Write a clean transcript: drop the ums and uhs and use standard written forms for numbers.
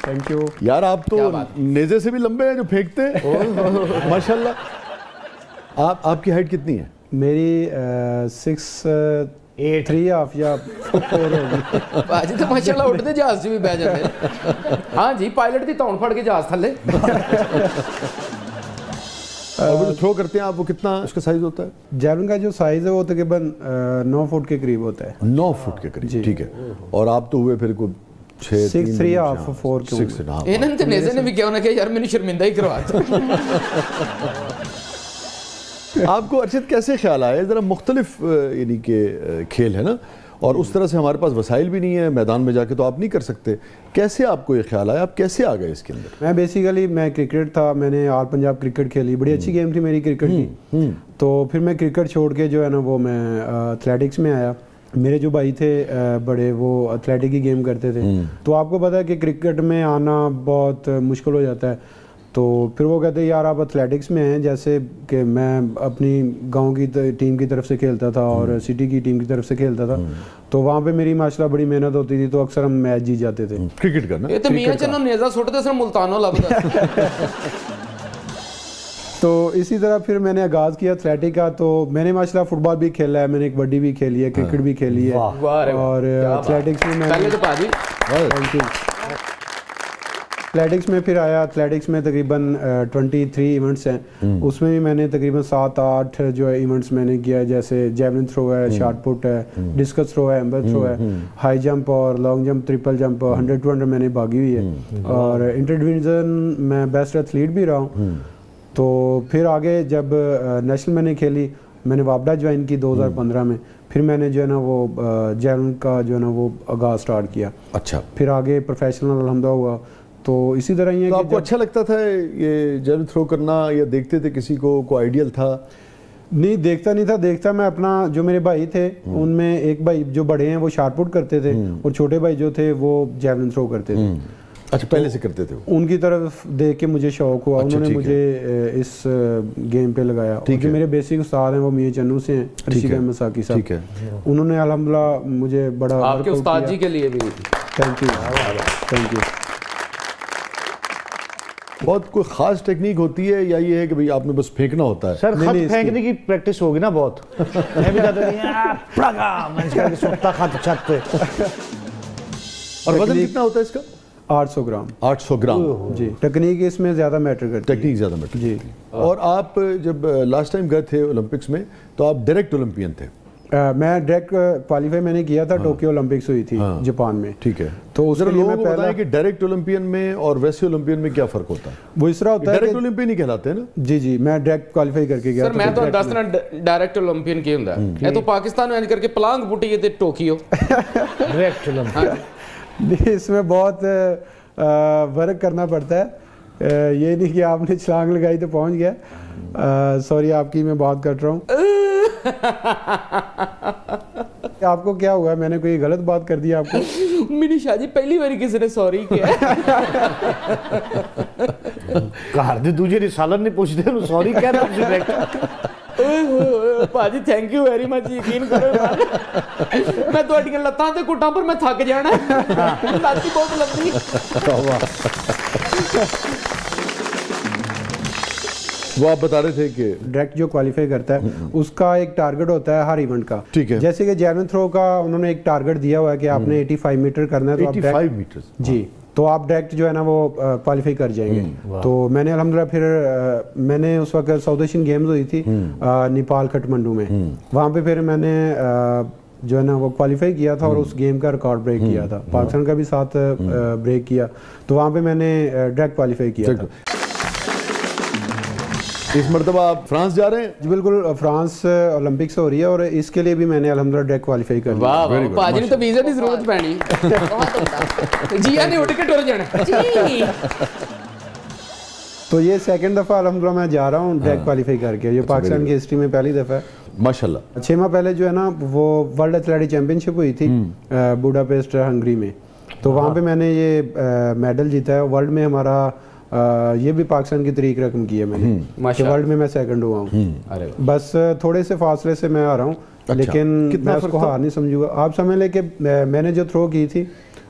Thank you یار آپ تو نیزے سے بھی لمبے ہیں جو پھینکتے ہیں ماشاءاللہ. آپ کی ہائٹ کتنی ہے؟ میری 6'3" یا 4 ہوگی. باجی تو ماشاءاللہ اٹھتے جہاز سے بھی بہ جاتے ہیں. ہاں جی پائلٹ دی تون پھڑ کے جہاز تھلے. اور وہ جو تھرو کرتے ہیں آپ وہ کتنا اس کا سائز ہوتا ہے؟ جیولن کا جو سائز ہے وہ تقریباً 9 فٹ کے قریب ہوتا ہے. 9 فٹ کے قریب, ٹھیک ہے. اور آپ تو ہوئے پھر کوئی 6'3" 4 انہوں نے نیزے نے بھی کیا ہونا کہ یار میں نے شرمندہ ہی کرواتا. آپ کو ارشد کیسے خیال آیا؟ ذرا مختلف یعنی کہ کھیل ہے نا, اور اس طرح سے ہمارے پاس وسائل بھی نہیں ہے, میدان میں جا کے تو آپ نہیں کر سکتے. کیسے آپ کو یہ خیال آیا, آپ کیسے آ گئے اس کے اندر؟ میں بیسیکلی میں کرکٹ تھا, میں نے آل پنجاب کرکٹ کھیلی, بڑی اچھی گیم تھی میری کرکٹ کی. تو پھر میں کرکٹ چھوڑ کے جو ہے نا وہ میں ایتھلیٹکس میں آیا. میرے جو بھائی تھے بڑے وہ ایتھلیٹک کی گیم کرتے تھے, تو آپ کو پتہ ہے کہ کرکٹ میں آنا بہت مشکل ہو جاتا ہے. تو پھر وہ کہتے ہیں یار آپ ایتھلیٹکس میں ہیں, جیسے کہ میں اپنی گاؤں کی ٹیم کی طرف سے کھیلتا تھا اور سٹی کی ٹیم کی طرف سے کھیلتا تھا, تو وہاں پہ میری ماشاءاللہ بڑی محنت ہوتی تھی, تو اکثر ہم میچ جیت جاتے تھے. کرکٹ کرنا یہ تو میاں چنو نیزہ سٹتے سن ملتانوں لبدا. تو اسی طرح پھر میں نے آغاز کیا ایتھلیٹک کا. تو میں نے ماشاءاللہ فٹ بال بھی کھیلا ہے, میں نے کبڈی بھی کھیلی ہے, کرکٹ بھی کھیلی ہے, اور ایتھلیٹکس میں پہلے تو باجی ایتھلیٹکس میں پھر آیا. ایتھلیٹکس میں تقریباً 23 ایونٹس ہیں, اس میں بھی میں نے تقریباً 7-8 جو ہے ایونٹس میں نے کیا ہے, جیسے جیولن تھرو ہے, شارٹ پٹ ہے, ڈسکس تھرو ہے, ایمبر تھرو ہے, ہائی جمپ اور لانگ جمپ, ٹرپل جمپ, 100-200 میں نے بھاگی ہوئی ہے, اور انٹر ڈویژن میں بیسٹ ایتھلیٹ بھی رہا ہوں. تو پھر آگے جب نیشنل میں نے کھیلی, میں نے وابڈا جوائن کی 2015 میں, پھر میں نے جو ہے نا وہ جیولن کا جو ہے نا وہ آغاز سٹارٹ کیا. اچھا, پھر آگے پروفیشنل الحمدہ ہوا. تو اسی طرح یہ آپ کو اچھا لگتا تھا یہ جیولن تھرو کرنا, یا دیکھتے تھے کسی کو, کوئی آئیڈیل تھا؟ نہیں, دیکھتا نہیں تھا. دیکھتا میں اپنا, جو میرے بھائی تھے ان میں ایک بھائی جو بڑے ہیں وہ شارٹ پٹ کرتے تھے, اور چھوٹے بھائی جو تھے وہ جیولن تھرو کرتے تھے. اچھا, پہلے سے کرتے تھے. ان کی طرف دیکھ کے مجھے شوق ہوا, انہوں نے مجھے اس گیم پہ لگایا. جو میرے بیسک استاد ہیں وہ میاں چنو سے ہیں, رشید احمد ساقی صاحب. انہوں نے الحمدللہ مجھے بڑا, آپ کے استاد جی کے لیے بھی تھینک یو, تھینک یو. بہت کوئی خاص ٹیکنیک ہوتی ہے, یا یہ ہے کہ بھئی آپ نے بس پھینکنا ہوتا ہے؟ سر خط پھینکنے کی پریکٹس ہوگی نا بہت. میں بھی کہتا ہوں پڑگا میں اس کا سوکھتا خط چھت پہ. اور وزن کتنا ہوتا ہے اس کا؟ 800 گرام. 800 گرام. جی, ٹیکنیک اس میں زیادہ میٹر کرتی ہے. ٹیکنیک زیادہ میٹر. جی. اور آپ جب لاسٹ ٹائم گئے تھے اولمپکس میں تو آپ ڈائریکٹ اولمپئن تھے؟ میں ڈائریکٹ کوالیفائی میں نے کیا تھا, ٹوکیو اولمپکس ہوئی تھی جاپان میں. ٹھیک ہے, تو اس کے لیے میں پہلا کہ ڈائریکٹ اولمپئن میں اور ویسے اولمپئن میں کیا فرق ہوتا ہے؟ وہ اس طرح ہوتا ہے ڈائریکٹ اولمپئن ہی کہلاتے ہیں نا. جی جی, میں ڈائریکٹ کوالیفائی کر کے گیا. سر میں تو دسنا ڈائریکٹ اولمپئن کی ہوندا ہے, یہ تو پاکستان میں کر کے پلانگ پٹی تے ٹوکیو ڈائریکٹ اولمپئن. اس میں بہت ورک کرنا پڑتا ہے, یہ نہیں کہ آپ نے چھلانگ لگائی تو پہنچ گیا. سوری آپ کی میں بات کر رہا ہوں. آپ کو کیا ہوا ہے, میں نے کوئی غلط بات کر دی آپ کو؟ میری شاہ جی پہلی باری کسی نے سوری کیا. گھر دے دوجے رسالت نہیں پوچھتے انہوں سوری کہہ رہا تسی ڈائریکٹ. پاجی تھینک یو ویری مچ, یقین کرو میں تہاڈیاں لتاں تے کٹاں پر میں تھک جانا, لت ہی بہت لمبی. وہ آپ بتا رہے تھے کہ ڈائریکٹ جو کوالیفائی کرتا ہے اس کا ایک ٹارگٹ ہوتا ہے ہر ایونٹ کا. ٹھیک ہے, جیسے کہ جیولن تھرو کا انہوں نے ایک ٹارگٹ دیا ہوا ہے کہ آپ نے 85 میٹر کرنا ہے. 85 میٹر. جی, تو آپ ڈائریکٹ جو ہے نا وہ کوالیفائی کر جائیں گے. تو میں نے الحمدللہ پھر میں نے اس وقت ساؤتھ ایشین گیمز ہوئی تھی نیپال کھٹمنڈو میں, وہاں پہ پھر میں نے جو ہے نا وہ کوالیفائی کیا تھا, اور اس گیم کا ریکارڈ بریک کیا تھا. پاکستان کا بھی ساتھ بریک کیا, تو وہاں پہ میں نے ڈائریکٹ کوالیفائی کیا تھا. اس مرتبہ آپ فرانس جا رہے ہیں؟ جی بالکل, فرانس اولمپکس ہو رہی ہے, اور اس کے لیے بھی میں نے الحمدللہ ڈائریکٹ کوالیفائی کر لیا. واہ پاجی نے تو ویزے کی ضرورت پینی, جی نے اٹھ کے ٹر جانا جی. تو یہ سیکنڈ دفعہ الحمدللہ میں جا رہا ہوں ڈائریکٹ کوالیفائی کر کے. یہ پاکستان کی ہسٹری میں پہلی دفعہ ہے ماشاءاللہ. 6 ماہ پہلے جو ہے نا وہ ورلڈ ایتھلیٹک چیمپئن شپ ہوئی تھی بوڈاپیسٹ ہنگری میں, تو وہاں پہ میں نے یہ میڈل جیتا ہے. ورلڈ میں ہمارا یہ بھی پاکستان کی تاریخ رقم کی ہے میں نے, کہ ورلڈ میں سیکنڈ ہوا ہوں. بس تھوڑے سے فاصلے سے میں آ رہا ہوں, لیکن میں اس کو ہار نہیں سمجھوں گا. آپ سمجھ لیں کہ میں نے جو تھرو کی تھی